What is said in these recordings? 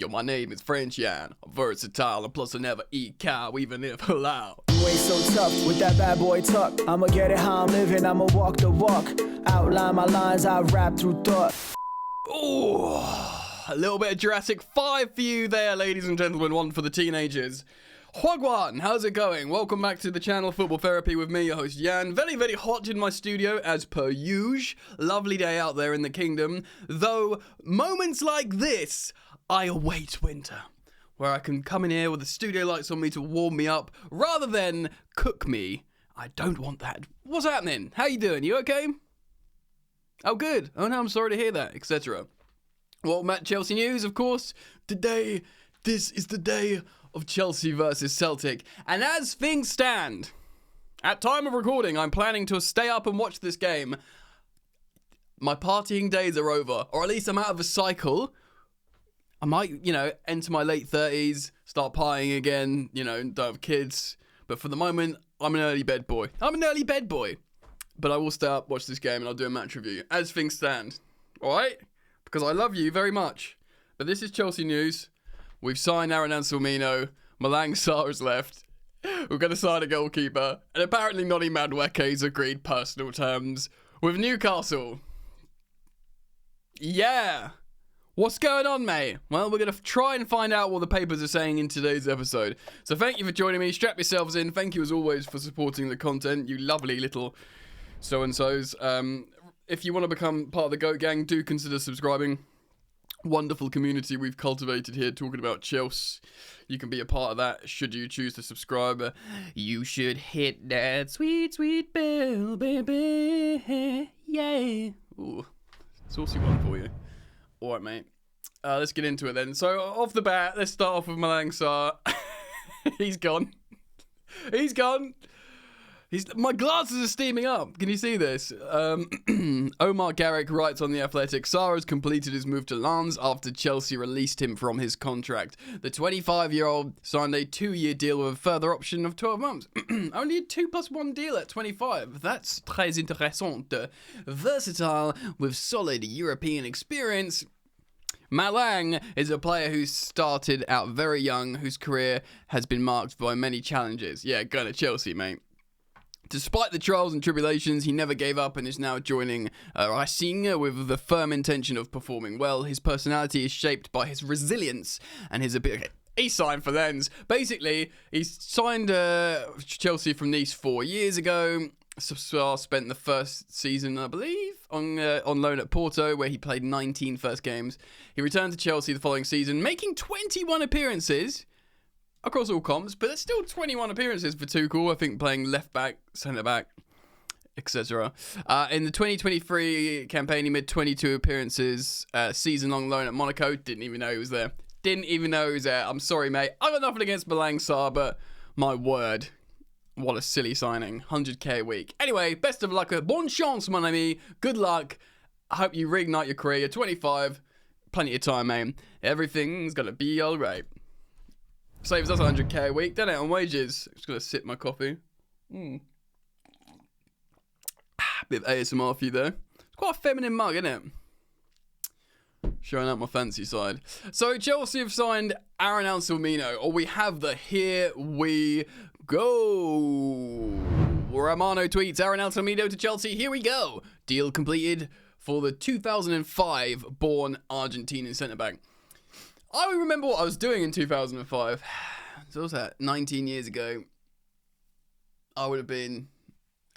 Yo, my name is French Yan. I'm versatile and plus I never eat cow even if allowed. You ain't so tough with that bad boy tuck. I'ma get it how I'm living, I'ma walk the walk. Outline my lines, I rap through thought. Ooh, a little bit of Jurassic 5 for you there, ladies and gentlemen. One for the teenagers. Hwagwan, how's it going? Welcome back to the channel Football Therapy with me, your host Yan. Very, very hot in my studio as per usual. Lovely day out there in the kingdom. Though, moments like this, I await winter. Where I can come in here with the studio lights on me to warm me up, rather than cook me. I don't want that. What's happening? How you doing? You okay? Oh, good. Oh no, I'm sorry to hear that, etc. Well, Matt, Chelsea news, of course. Today, this is the day of Chelsea versus Celtic. And as things stand, at time of recording, I'm planning to stay up and watch this game. My partying days are over, or at least I'm out of a cycle. I might, enter my late 30s, start partying again, don't have kids. But for the moment, I'm an early bed boy. But I will stay up, watch this game, and I'll do a match review as things stand. Alright? Because I love you very much. But this is Chelsea news. We've signed Alino. Malang has left. We're going to sign a goalkeeper. And apparently Madueke's agreed personal terms with Newcastle. Yeah. What's going on, mate? Well, we're going to try and find out what the papers are saying in today's episode. So thank you for joining me. Strap yourselves in. Thank you as always for supporting the content, you lovely little so-and-sos. If you want to become part of the GOAT gang, do consider subscribing. Wonderful community we've cultivated here talking about Chelsea. You can be a part of that should you choose to subscribe. You should hit that sweet, sweet bell, baby. Yeah. Ooh, saucy one for you. Alright, mate. Let's get into it then. So, off the bat, let's start off with Malang. He's gone. My glasses are steaming up. Can you see this? Omar Garrick writes on The Athletic, Sarr has completed his move to Lens after Chelsea released him from his contract. The 25-year-old signed a 2-year deal with a further option of 12 months. Only a 2+1 deal at 25. That's très intéressant. Versatile with solid European experience. Malang is a player who started out very young, whose career has been marked by many challenges. Yeah, going to Chelsea, mate. Despite the trials and tribulations, he never gave up and is now joining Racing with the firm intention of performing well. His personality is shaped by his resilience and his ability. He signed for Lens. Basically, he signed Chelsea from Nice 4 years ago. Spent the first season, I believe, on loan at Porto, where he played 19 first games. He returned to Chelsea the following season, making 21 appearances across all comps, but that's still 21 appearances for Tuchel, I think, playing left back, centre back, etc. In the 2023 campaign, he made 22 appearances, season-long loan at Monaco. Didn't even know he was there. I'm sorry, mate. I got nothing against Malang Sarr, but my word, what a silly signing. 100k a week. Anyway, best of luck. Bon chance, mon ami. Good luck. I hope you reignite your career. You're 25. Plenty of time, mate. Everything's going to be all right. Saves us 100k a week, doesn't it, on wages? Just gonna sip my coffee. Bit of ASMR for you there. It's quite a feminine mug, isn't it? Showing out my fancy side. So Chelsea have signed Aaron Alino, or we have the here we go. Romano tweets Aaron Alino to Chelsea. Here we go. Deal completed for the 2005 born Argentinian centre back. I remember what I was doing in 2005. So what's that? 19 years ago. I would have been...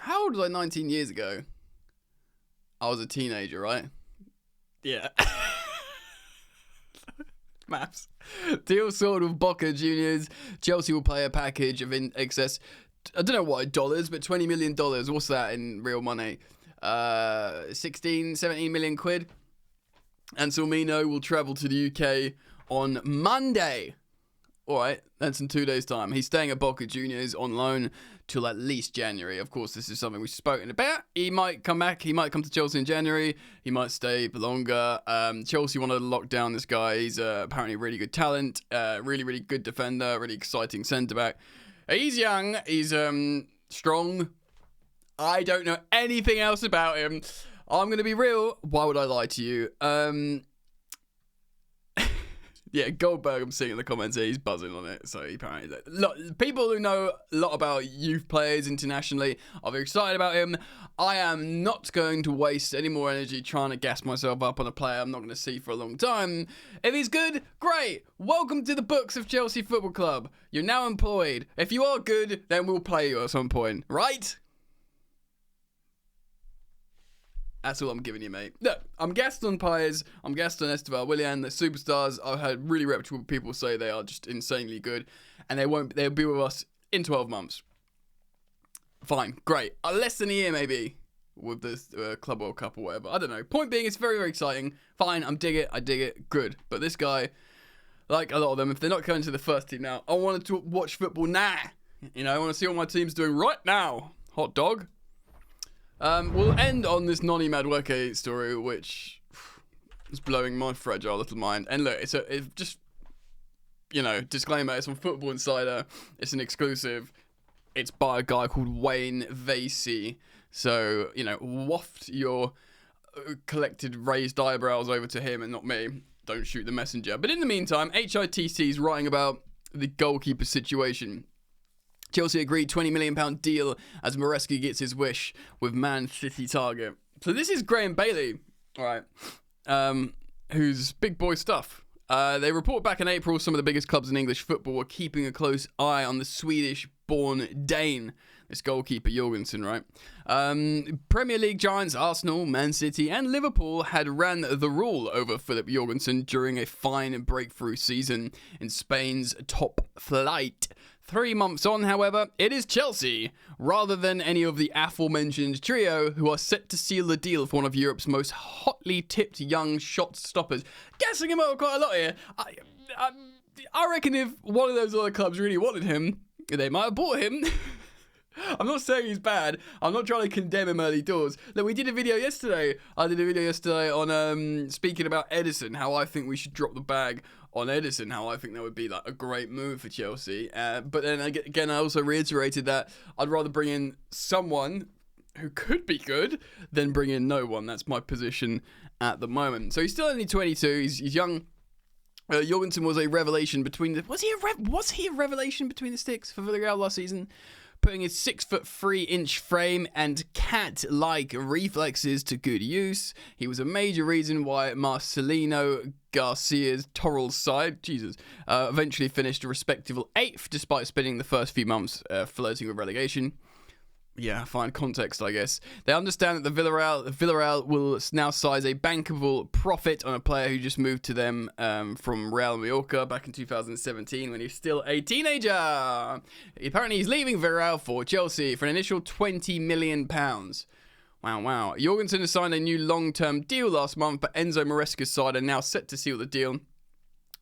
How old was I 19 years ago? I was a teenager, right? Yeah. Maths. Deal sorted with Boca Juniors. Chelsea will pay a package of in excess... I don't know what, dollars, but $20 million. What's that in real money? 16, 17 million quid. And Alino will travel to the UK on Monday. Alright, that's in 2 days' time. He's staying at Boca Juniors on loan till at least January. Of course, this is something we've spoken about. He might come back. He might come to Chelsea in January. He might stay for longer. Chelsea wanted to lock down this guy. He's apparently really good talent. Really, really good defender. Really exciting centre-back. He's young. He's strong. I don't know anything else about him. I'm going to be real. Why would I lie to you? Yeah, Goldberg, I'm seeing in the comments here, he's buzzing on it. So he apparently, look, people who know a lot about youth players internationally are very excited about him. I am not going to waste any more energy trying to gas myself up on a player I'm not going to see for a long time. If he's good, great. Welcome to the books of Chelsea Football Club. You're now employed. If you are good, then we'll play you at some point, right? That's all I'm giving you, mate. Look, I'm gassed on Pires. I'm gassed on Esteval Willian. They're superstars. I've heard really reputable people say they are just insanely good. And they'll be with us in 12 months. Fine. Great. Less than a year, maybe, with the Club World Cup or whatever. I don't know. Point being, it's very, very exciting. Fine. I dig it. Good. But this guy, like a lot of them, if they're not going to the first team now, I want to watch football now. You know, I want to see what my team's doing right now. Hot dog. We'll end on this Noni Madueke story, which is blowing my fragile little mind. And look, it's just, you know, disclaimer, it's on Football Insider. It's an exclusive. It's by a guy called Wayne Vasey. So, you know, waft your collected raised eyebrows over to him and not me. Don't shoot the messenger. But in the meantime, HITC is writing about the goalkeeper situation. Chelsea agreed £20 million deal as Madueke gets his wish with Man City target. So this is Graham Bailey, all right, who's big boy stuff. They report back in April some of the biggest clubs in English football were keeping a close eye on the Swedish-born Dane, this goalkeeper Jorgenson, right? Premier League giants Arsenal, Man City and Liverpool had ran the rule over Philip Jorgenson during a fine breakthrough season in Spain's top flight. 3 months on, however, it is Chelsea, rather than any of the aforementioned trio, who are set to seal the deal for one of Europe's most hotly tipped young shot stoppers. Gassing him out quite a lot here. I reckon if one of those other clubs really wanted him, they might have bought him. I'm not saying he's bad. I'm not trying to condemn him early doors. Look, we did a video yesterday. I did a video yesterday on speaking about Edison, how I think we should drop the bag on Edison, how I think that would be like a great move for Chelsea. But then again, I also reiterated that I'd rather bring in someone who could be good than bring in no one. That's my position at the moment. So he's still only 22. He's young. Jorgensen was a revelation between the... Was he a revelation between the sticks for Villarreal last season? Putting his 6'3" frame and cat-like reflexes to good use. He was a major reason why Marcelino Garcia's Torral's side, eventually finished a respectable 8th, despite spending the first few months flirting with relegation. Yeah, fine context, I guess. They understand that the Villarreal will now size a bankable profit on a player who just moved to them from Real Mallorca back in 2017 when he's still a teenager. Apparently, he's leaving Villarreal for Chelsea for an initial £20 million. Wow. Jorgensen has signed a new long-term deal last month, but Enzo Maresca's side are now set to seal the deal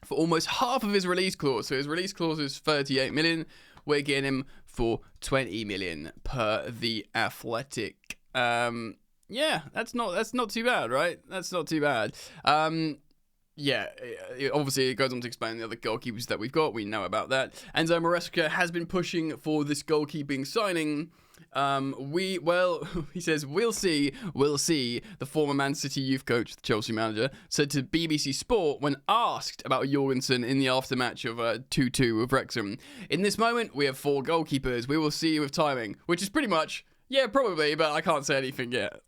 for almost half of his release clause. So his release clause is £38 million. We're getting him for $20 million per The Athletic. Yeah, that's not too bad, right? That's not too bad. Yeah, obviously it goes on to explain the other goalkeepers that we've got. We know about that. Enzo Maresca has been pushing for this goalkeeping signing. He says, we'll see. The former Man City youth coach, the Chelsea manager, said to BBC Sport when asked about Jorgensen in the aftermatch of 2-2 with Wrexham. In this moment, we have 4 goalkeepers. We will see with timing, which is pretty much, yeah, probably, but I can't say anything yet.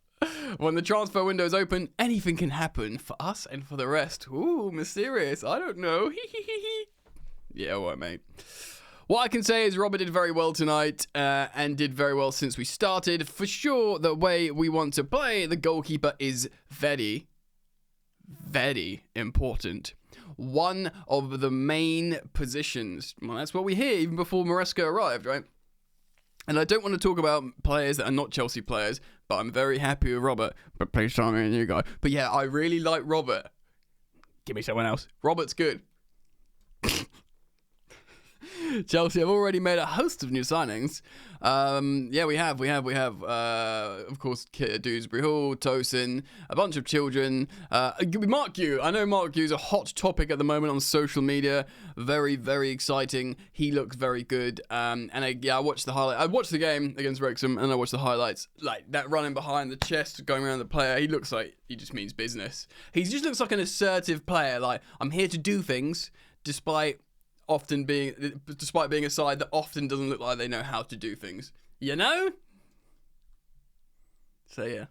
When the transfer window is open, anything can happen for us and for the rest. Ooh, mysterious. I don't know. Yeah, all right, mate. What I can say is Robert did very well tonight and did very well since we started. For sure, the way we want to play, the goalkeeper is very, very important. One of the main positions. Well, that's what we hear even before Maresca arrived, right? And I don't want to talk about players that are not Chelsea players, but I'm very happy with Robert. But please tell me a new guy. But yeah, I really like Robert. Give me someone else. Robert's good. Chelsea have already made a host of new signings. Yeah, we have. Of course, Dewsbury Hall, Tosin, a bunch of children. Mark Yu. I know Mark Yu's a hot topic at the moment on social media. Very, very exciting. He looks very good. And I watched the highlight. I watched the game against Wrexham, and I watched the highlights. Like that running behind the chest, going around the player. He looks like he just means business. He just looks like an assertive player. Like, I'm here to do things, despite being a side that often doesn't look like they know how to do things. You know? So yeah.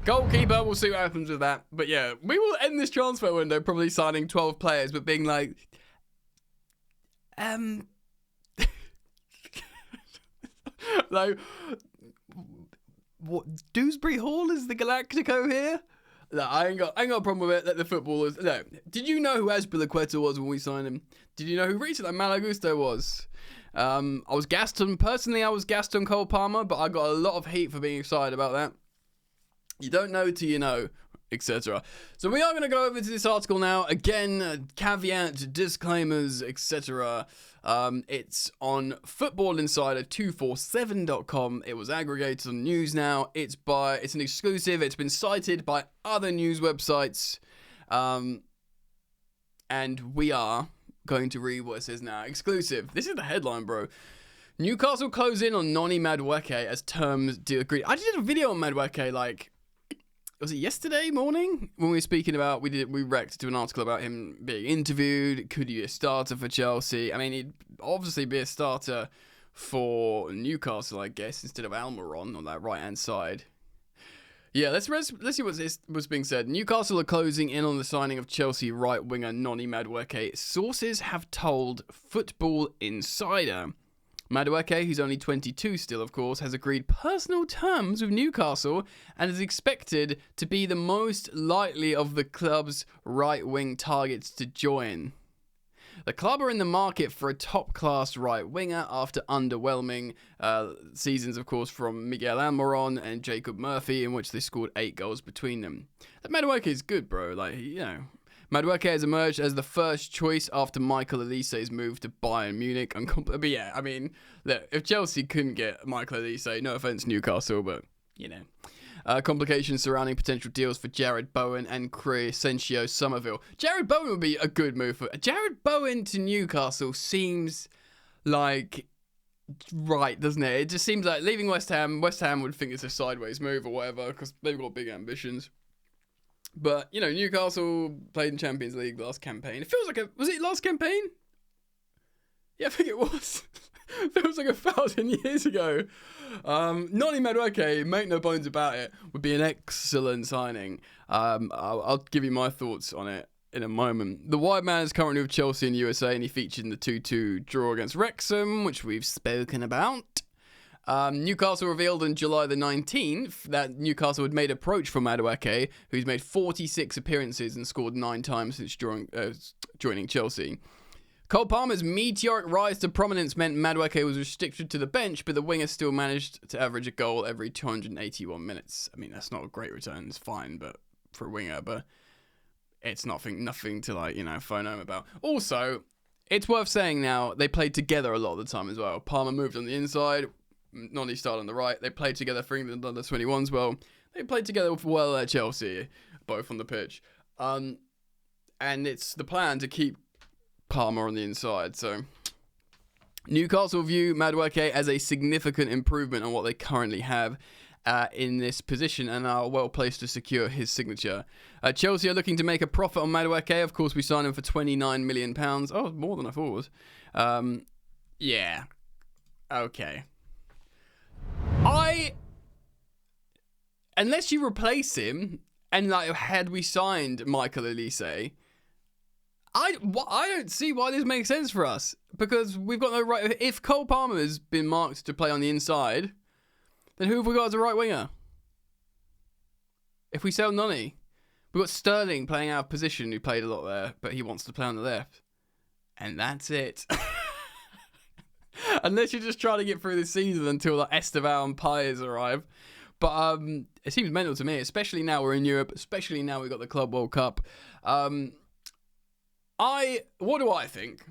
Goalkeeper, we'll see what happens with that. But yeah, we will end this transfer window probably signing 12 players, but being like, like, what, Dewsbury Hall is the Galactico here? No, I ain't got a problem with it. Let the footballers. No. Did you know who Azpilicueta was when we signed him? Did you know who Rita Malagusto was? I was gassed on Cole Palmer, but I got a lot of heat for being excited about that. You don't know till you know, etc. So we are going to go over to this article now. Again, caveat, disclaimers, etc. It's on footballinsider247.com. It was aggregated on News Now. It's an exclusive. It's been cited by other news websites. And we are going to read what it says now. Exclusive. This is the headline, bro. Newcastle close in on Noni Madueke as terms agreed. I did a video on Madueke, like, was it yesterday morning when we were speaking about, we reacted to an article about him being interviewed. Could he be a starter for Chelsea? I mean, he'd obviously be a starter for Newcastle, I guess, instead of Almiron on that right-hand side. Yeah, let's see what's being said. Newcastle are closing in on the signing of Chelsea right winger Noni Madueke. Sources have told Football Insider. Madueke, who's only 22 still, of course, has agreed personal terms with Newcastle and is expected to be the most likely of the club's right-wing targets to join. The club are in the market for a top-class right winger after underwhelming seasons, of course, from Miguel Almiron and Jacob Murphy, in which they scored 8 goals between them. Madueke is good, bro. Like, you know, Madueke has emerged as the first choice after Michael Olise's move to Bayern Munich. But yeah, I mean, look, if Chelsea couldn't get Michael Olise, no offense Newcastle, but, you know. Complications surrounding potential deals for Jared Bowen and Crescencio Somerville. Jared Bowen would be a good move for Jared Bowen to Newcastle. Seems like right, doesn't it? It just seems like leaving West Ham would think it's a sideways move or whatever because they've got big ambitions. But, you know, Newcastle played in Champions League last campaign. It feels like was it last campaign? Yeah, I think it was. It feels like 1,000 years ago. Noni Madueke, make no bones about it, would be an excellent signing. I'll give you my thoughts on it in a moment. The wide man is currently with Chelsea in the USA, and he featured in the 2-2 draw against Wrexham, which we've spoken about. Newcastle revealed on July the 19th that Newcastle had made approach for Madueke, who's made 46 appearances and scored 9 times since joining Chelsea. Cole Palmer's meteoric rise to prominence meant Madueke was restricted to the bench, but the winger still managed to average a goal every 281 minutes. I mean, that's not a great return. It's fine, but for a winger, but it's nothing to, like, you know, phone home about. Also, it's worth saying now, they played together a lot of the time as well. Palmer moved on the inside, Noni started on the right. They played together for England under 21s well. They played together well at Chelsea, both on the pitch. And it's the plan to keep Palmer on the inside. So Newcastle view Madueke as a significant improvement on what they currently have in this position and are well placed to secure his signature. Chelsea are looking to make a profit on Madueke. Of course, we signed him for £29 million. Oh, more than I thought. Yeah. Okay. Unless you replace him, and like had we signed Michael Olise, I don't see why this makes sense for us, because we've got no right. If Cole Palmer has been marked to play on the inside, then who have we got as a right winger? If we sell Noni, we've got Sterling playing out of position, who played a lot there, but he wants to play on the left, and that's it. Unless you're just trying to get through the season until like Esteval and Paez arrive. But it seems mental to me, especially now we're in Europe, especially now we've got the Club World Cup. What do I think?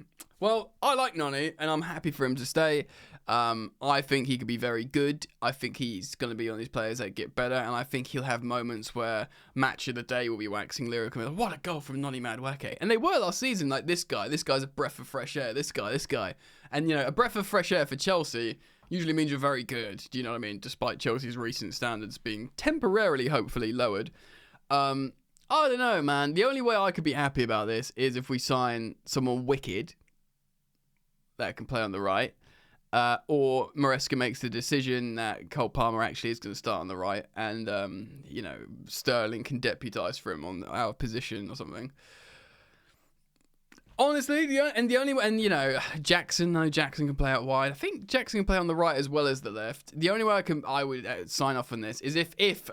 Well, I like Noni, and I'm happy for him to stay. I think he could be very good. I think he's going to be one of these players that get better, and I think he'll have moments where match of the day will be waxing lyrical. Like, what a goal from Noni Madueke. And they were last season, like this guy's a breath of fresh air, this guy. And, you know, a breath of fresh air for Chelsea usually means you're very good, do you know what I mean? Despite Chelsea's recent standards being temporarily, hopefully, lowered. I don't know, man. The only way I could be happy about this is if we sign someone wicked that can play on the right, or Maresca makes the decision that Cole Palmer actually is going to start on the right, and you know, Sterling can deputise for him on our position or something. Honestly, you know, Jackson can play out wide. I think Jackson can play on the right as well as the left. The only way I would sign off on this is if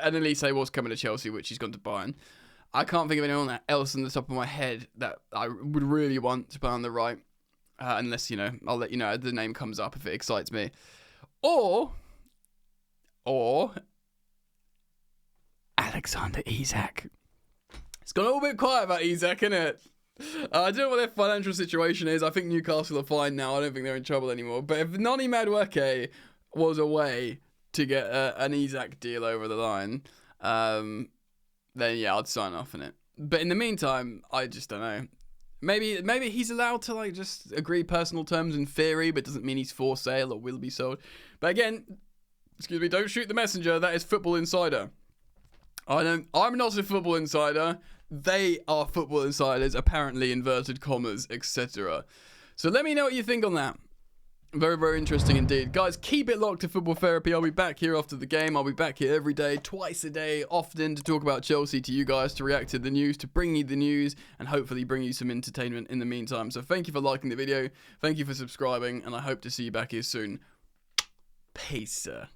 an Elise was coming to Chelsea, which he's gone to Bayern. I can't think of anyone else on the top of my head that I would really want to play on the right. Unless, you know, I'll let you know the name comes up if it excites me. Or Alexander Isak. It's gone a little bit quiet about Isak, isn't it? I don't know what their financial situation is. I think Newcastle are fine now. I don't think they're in trouble anymore. But if Noni Madueke was a way to get an Isak deal over the line, then yeah, I'd sign off on it. But in the meantime, I just don't know. Maybe he's allowed to like just agree personal terms in theory, but doesn't mean he's for sale or will be sold. But again, excuse me, don't shoot the messenger. That is Football Insider. I'm not a Football Insider. They are Football Insiders, apparently, inverted commas, etc. So let me know what you think on that. Very, very interesting indeed. Guys, keep it locked to Football Therapy. I'll be back here after the game. I'll be back here every day, twice a day, often, to talk about Chelsea to you guys, to react to the news, to bring you the news, and hopefully bring you some entertainment in the meantime. So thank you for liking the video. Thank you for subscribing, and I hope to see you back here soon. Peace, sir.